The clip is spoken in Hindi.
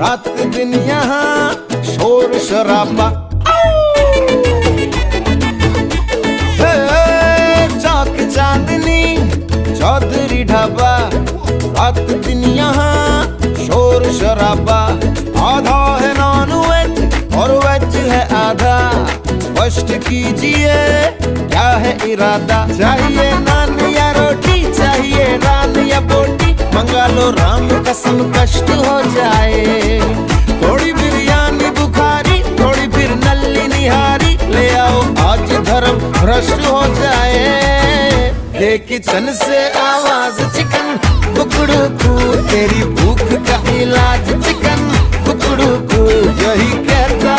रात दिन यहाँ शोर शराबा। चौक चांदनी चौधरी ढाबा, रात दिन यहाँ शोर शराबा। आधा है नॉन वेज और वेज है आधा, स्पष्ट कीजिए क्या है इरादा। चाहिए नान या रोटी, चाहिए नान या बोटी, मंगा लो राम कसम कष्ट हो जाए। थोड़ी बिरयानी बुखारी, थोड़ी फिर नल्ली निहारी, ले आओ आज धर्म भ्रष्ट हो जाए। ये किचन से आवाज चिकन कुकड़ू कू, तेरी भूख का इलाज चिकन कुकड़ू कू, यही कहता